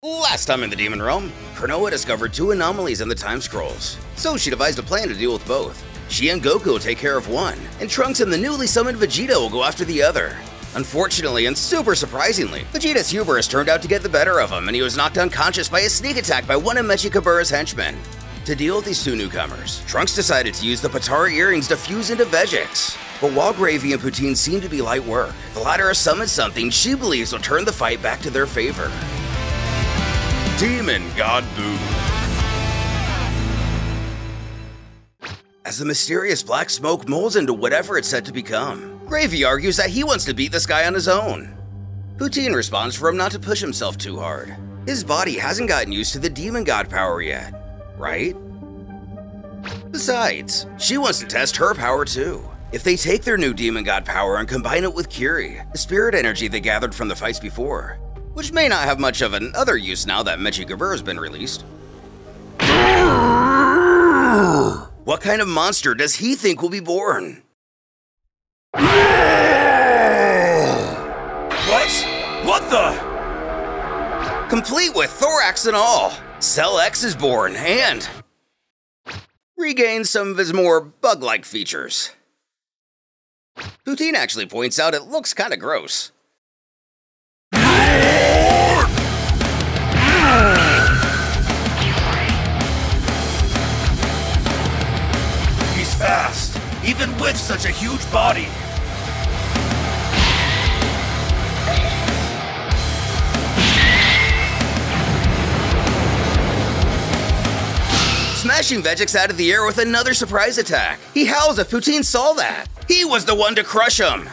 Last time in the Demon Realm, Klonoa discovered two anomalies in the time scrolls, so she devised a plan to deal with both. She and Goku will take care of one, and Trunks and the newly summoned Vegeta will go after the other. Unfortunately and super surprisingly, Vegeta's hubris turned out to get the better of him and he was knocked unconscious by a sneak attack by one of Mechikabura's henchmen. To deal with these two newcomers, Trunks decided to use the Potara earrings to fuse into Vegix. But while Gravy and Poutine seem to be light work, the latter has summoned something she believes will turn the fight back to their favor. Demon God Buu. As the mysterious black smoke molds into whatever it's set to become, Gravy argues that he wants to beat this guy on his own. Poutine responds for him not to push himself too hard. His body hasn't gotten used to the demon god power yet, right? Besides, she wants to test her power too. If they take their new demon god power and combine it with Kiri, the spirit energy they gathered from the fights before, which may not have much of another use now that Mechikabura has been released. What kind of monster does he think will be born? What? What the? Complete with thorax and all, Cell X is born and regains some of his more bug-like features. Poutine actually points out it looks kinda gross. He's fast, even with such a huge body. Smashing Vegix out of the air with another surprise attack. He howls if Poutine saw that. He was the one to crush him.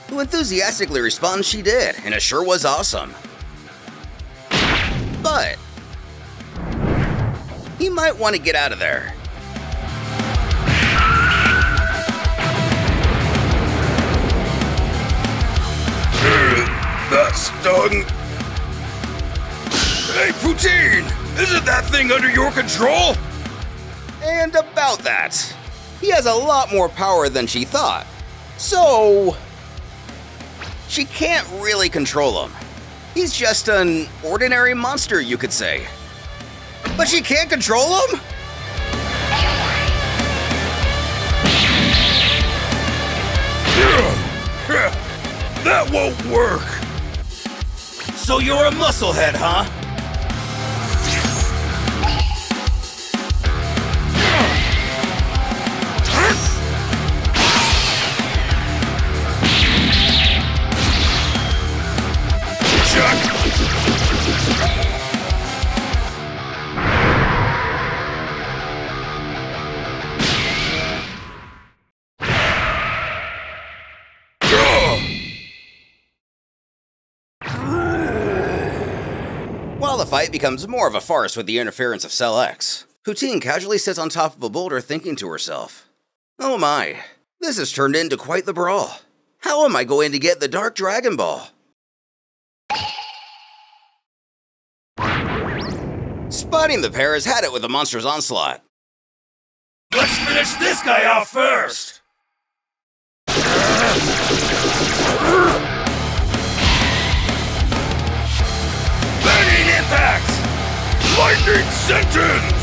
Who enthusiastically responds she did, and it sure was awesome. But he might want to get out of there. That stung. Hey, Poutine! Isn't that thing under your control? And about that, he has a lot more power than she thought. So she can't really control him. He's just an ordinary monster, you could say. But she can't control him? That won't work. So you're a musclehead, huh? While the fight becomes more of a farce with the interference of Cell X, Poutine casually sits on top of a boulder thinking to herself, "Oh my, this has turned into quite the brawl. How am I going to get the Dark Dragon Ball?" Spotting the pair has had it with the monster's onslaught. Let's finish this guy off first! Burning impact! Lightning sentence!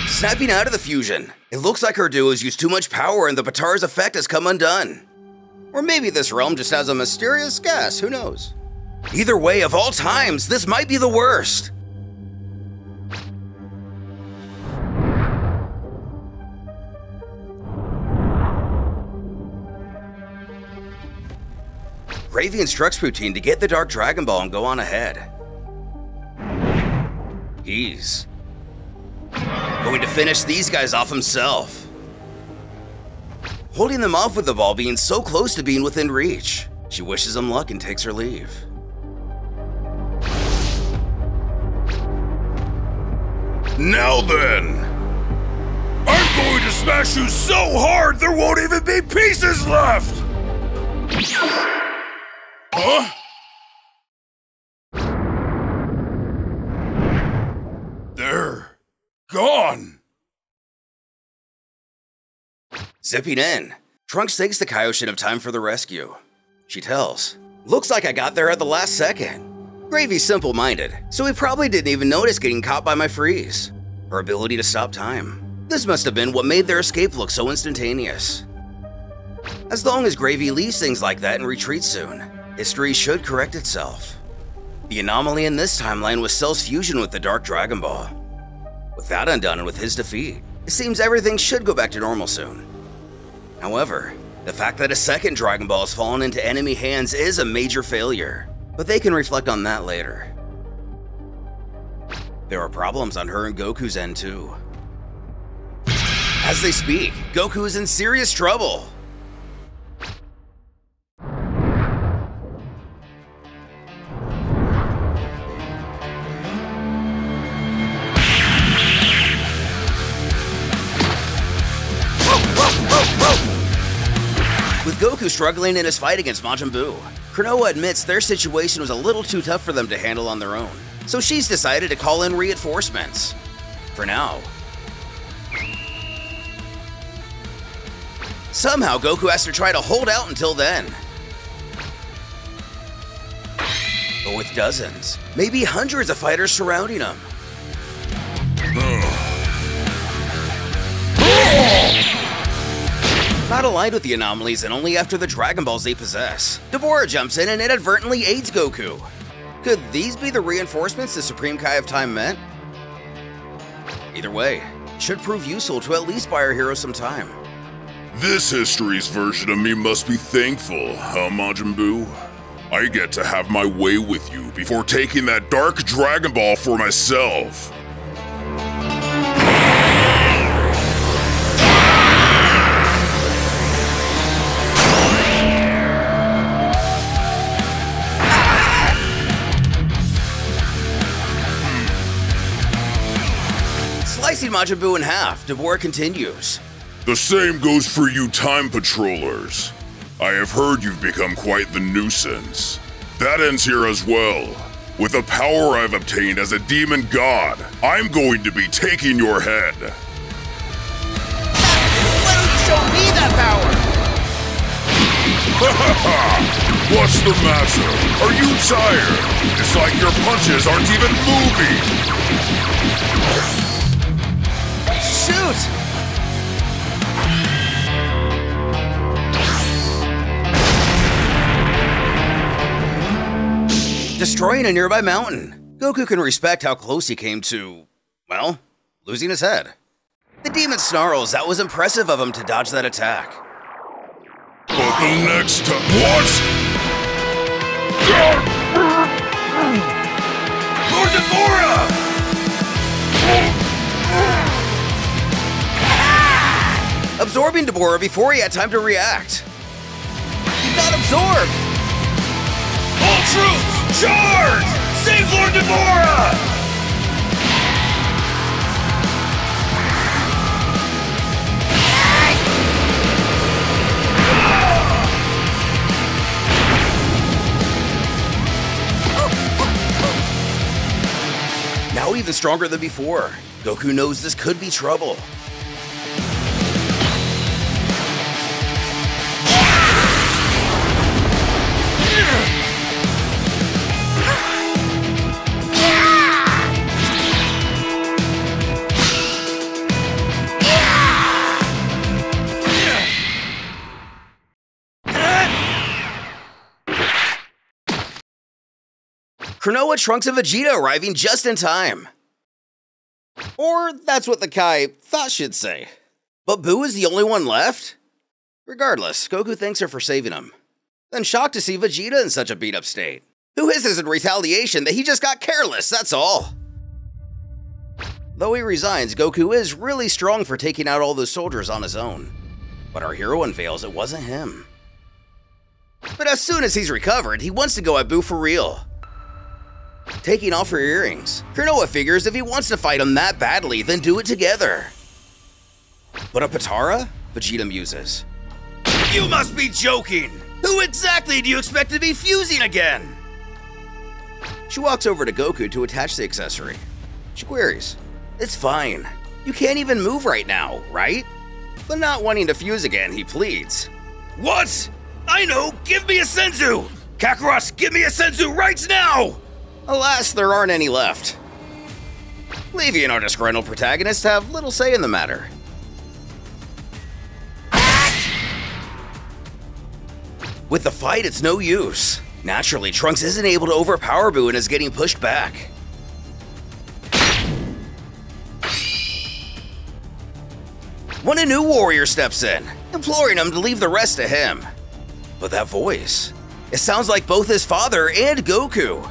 Snapping out of the fusion. It looks like her duo has used too much power and the Potara's effect has come undone. Or maybe this realm just has a mysterious gas, who knows? Either way, of all times, this might be the worst. Gravy instructs Poutine to get the Dark Dragon Ball and go on ahead. He's going to finish these guys off himself. Holding them off with the ball being so close to being within reach, she wishes him luck and takes her leave. Now then, I'm going smash you so hard there won't even be pieces left! Huh? They're gone. Zipping in, Trunks thinks the Kaioshin have time for the rescue. She tells, "Looks like I got there at the last second." Gravy's simple-minded, so he probably didn't even notice getting caught by my freeze. Her ability to stop time. This must have been what made their escape look so instantaneous. As long as Gravy leaves things like that and retreats soon, history should correct itself. The anomaly in this timeline was Cell's fusion with the Dark Dragon Ball. With that undone and with his defeat, it seems everything should go back to normal soon. However, the fact that a second Dragon Ball has fallen into enemy hands is a major failure, but they can reflect on that later. There are problems on her and Goku's end too. As they speak, Goku is in serious trouble. With Goku struggling in his fight against Majin Buu, Krenoa admits their situation was a little too tough for them to handle on their own, so she's decided to call in reinforcements. For now. Somehow Goku has to try to hold out until then. But with dozens, maybe hundreds of fighters surrounding him. Not aligned with the anomalies and only after the Dragon Balls they possess, Dabura jumps in and inadvertently aids Goku. Could these be the reinforcements the Supreme Kai of Time meant? Either way, it should prove useful to at least buy our hero some time. This history's version of me must be thankful, huh, Majin Buu? I get to have my way with you before taking that Dark Dragon Ball for myself. Slicing Majin Buu in half, Dabura continues. The same goes for you Time Patrollers. I have heard you've become quite the nuisance. That ends here as well. With the power I've obtained as a demon god, I'm going to be taking your head. Why don't you show me that power? What's the matter? Are you tired? It's like your punches aren't even moving. Shoot! Destroying a nearby mountain, Goku can respect how close he came to, well, losing his head. The demon snarls. That was impressive of him to dodge that attack. But the next time— What? Lord Dabura! Absorbing Dabura before he had time to react. He got absorbed! All troops, charge! Save Lord Dabura! Now even stronger than before, Goku knows this could be trouble. Krenoa, Trunks, and Vegeta arriving just in time. Or that's what the Kai thought she'd say. But Buu is the only one left? Regardless, Goku thanks her for saving him. Then shocked to see Vegeta in such a beat-up state. Who hisses in retaliation that he just got careless, that's all. Though he resigns, Goku is really strong for taking out all those soldiers on his own. But our hero unveils it wasn't him. But as soon as he's recovered, he wants to go at Buu for real. Taking off her earrings, Krenoa figures if he wants to fight him that badly, then do it together. But a Potara? Vegeta muses. You must be joking! Who exactly do you expect to be fusing again? She walks over to Goku to attach the accessory. She queries, It's fine. You can't even move right now, right? But not wanting to fuse again, he pleads. What? I know! Give me a Senzu! Kakarot, give me a Senzu right now! Alas, there aren't any left. Levi and our disgruntled protagonists have little say in the matter. With the fight, it's no use. Naturally, Trunks isn't able to overpower Buu and is getting pushed back. When a new warrior steps in, imploring him to leave the rest to him. But that voice, it sounds like both his father and Goku.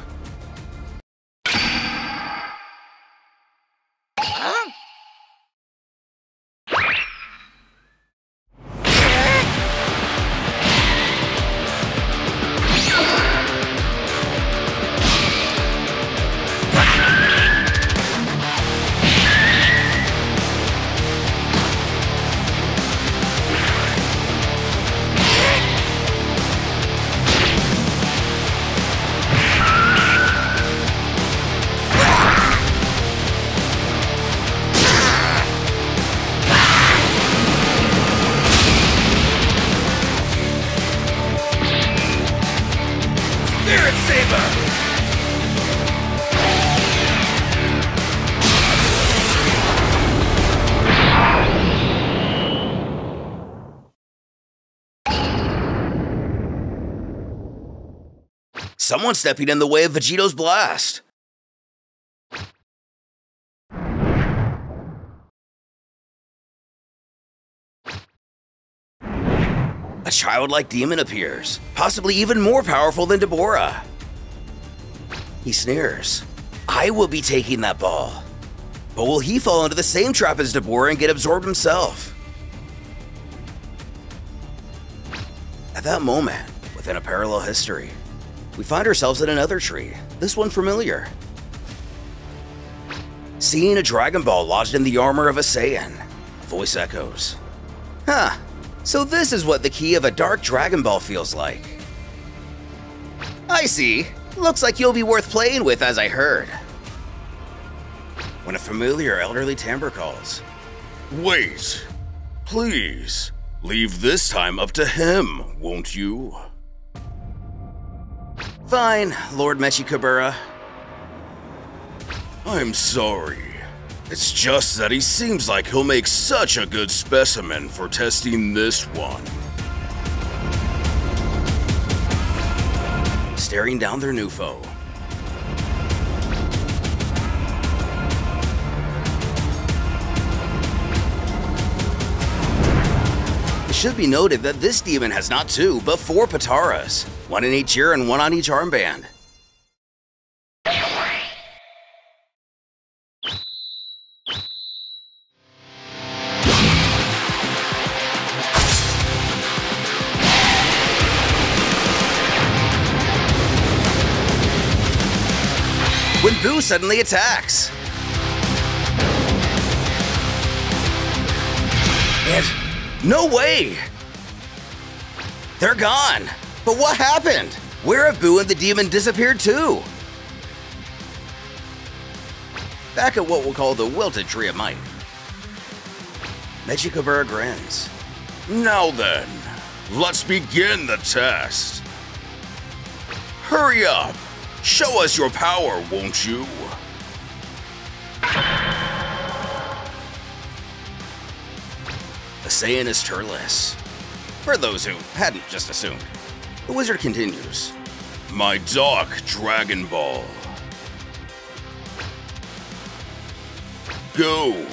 Someone stepping in the way of Vegito's blast. A childlike demon appears, possibly even more powerful than Dabura. He sneers. I will be taking that ball. But will he fall into the same trap as Dabura and get absorbed himself? At that moment, within a parallel history, we find ourselves in another tree, this one familiar. Seeing a Dragon Ball lodged in the armor of a Saiyan, a voice echoes. Huh, so this is what the key of a Dark Dragon Ball feels like. I see. Looks like you'll be worth playing with, as I heard. When a familiar elderly timbre calls. Wait, please, leave this time up to him, won't you? Fine, Lord Mechikabura. I'm sorry. It's just that he seems like he'll make such a good specimen for testing this one. Staring down their new foe. It should be noted that this demon has not 2, but 4 Potaras. 1 in each ear and 1 on each armband. When Buu suddenly attacks. And no way! They're gone! But what happened? Where have Buu and the demon disappeared too? Back at what we'll call the Wilted Tree of Might. Mechikabura grins. Now then, let's begin the test. Hurry up! Show us your power, won't you? The Saiyan is Turles. For those who hadn't just assumed. The wizard continues. My Dark Dragon Ball. Go,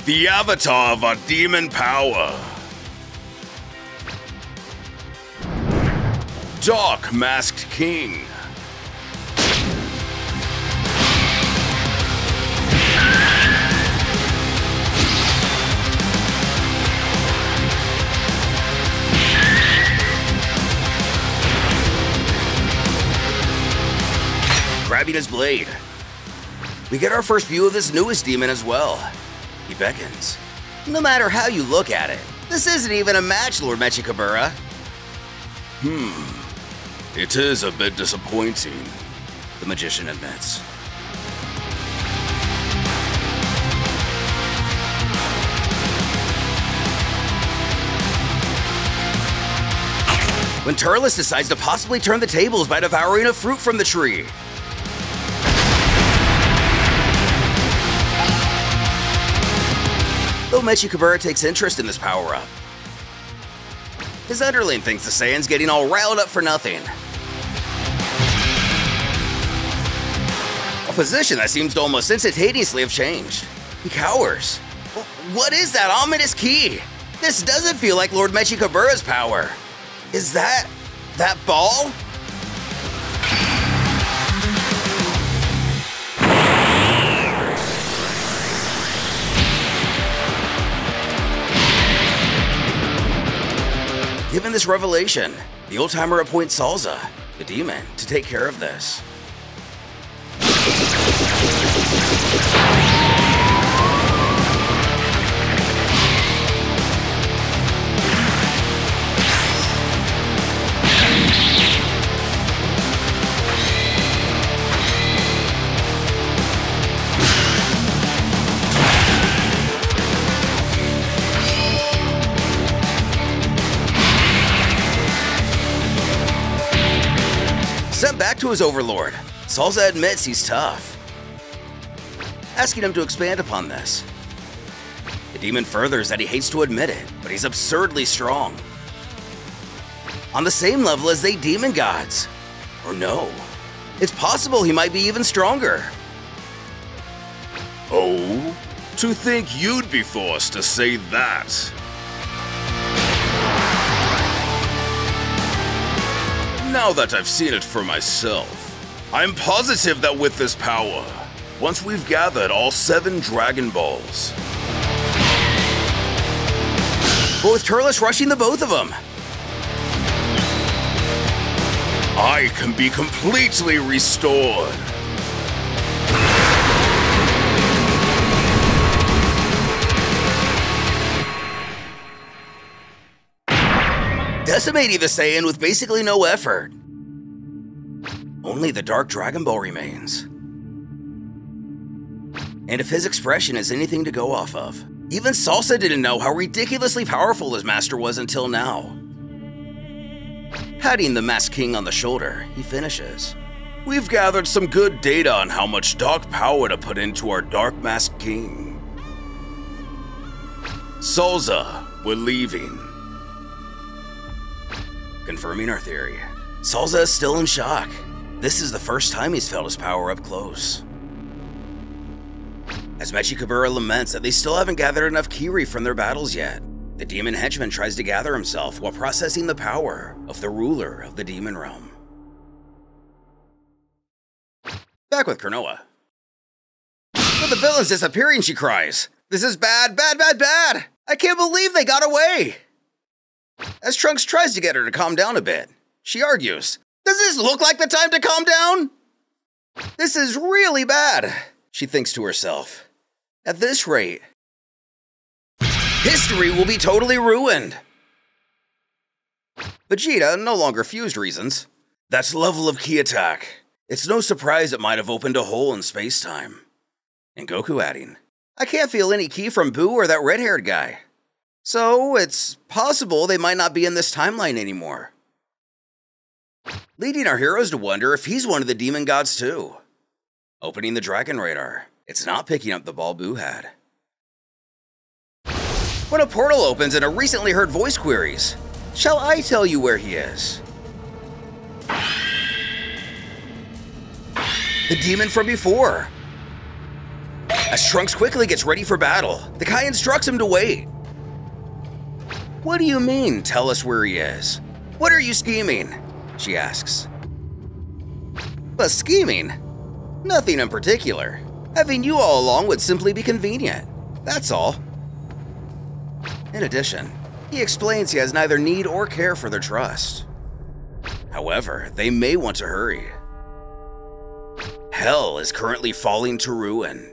the avatar of our demon power. Dark Masked King. Grabbing his blade. We get our first view of this newest demon as well. He beckons. No matter how you look at it, this isn't even a match, Lord Mechikabura. It is a bit disappointing, the magician admits. When Turles decides to possibly turn the tables by devouring a fruit from the tree. Though Mechikabura takes interest in this power-up, his underling thinks the Saiyan's getting all riled up for nothing. A position that seems to almost instantaneously have changed. He cowers. What is that ominous key? This doesn't feel like Lord Mechikabura's power. Is that ball? Given this revelation, the old-timer appoints Salza, the demon, to take care of this. Sent back to his overlord, Salza admits he's tough, asking him to expand upon this. The demon furthers that he hates to admit it, but he's absurdly strong. On the same level as they demon gods. Or no, it's possible he might be even stronger. Oh? To think you'd be forced to say that. Now that I've seen it for myself, I'm positive that with this power, once we've gathered all 7 Dragon Balls, but with Turles rushing the both of them, I can be completely restored. decimating the Saiyan with basically no effort. Only the Dark Dragon Ball remains. And if his expression is anything to go off of, even Salza didn't know how ridiculously powerful his master was until now. Patting the Masked King on the shoulder, he finishes. We've gathered some good data on how much dark power to put into our Dark Masked King. Salza, we're leaving. Confirming our theory, Salza is still in shock. This is the first time he's felt his power up close. As Mechikabura laments that they still haven't gathered enough Kiri from their battles yet, the demon henchman tries to gather himself while processing the power of the ruler of the demon realm. Back with Klonoa. But the villain's disappearing, she cries. This is bad, bad, bad, bad! I can't believe they got away! As Trunks tries to get her to calm down a bit, she argues, does this look like the time to calm down? This is really bad, she thinks to herself. At this rate, history will be totally ruined. Vegeta no longer fused reasons. That's level of ki attack. It's no surprise it might have opened a hole in space-time. And Goku adding, I can't feel any ki from Buu or that red-haired guy. So it's possible they might not be in this timeline anymore. Leading our heroes to wonder if he's one of the demon gods too. Opening the Dragon Radar, it's not picking up the ball Buu had. When a portal opens and a recently heard voice queries, shall I tell you where he is? The demon from before. As Trunks quickly gets ready for battle, the Kai instructs him to wait. What do you mean, tell us where he is? What are you scheming? She asks. But scheming? Nothing in particular. Having you all along would simply be convenient. That's all. In addition, he explains he has neither need or care for their trust. However, they may want to hurry. Hell is currently falling to ruin.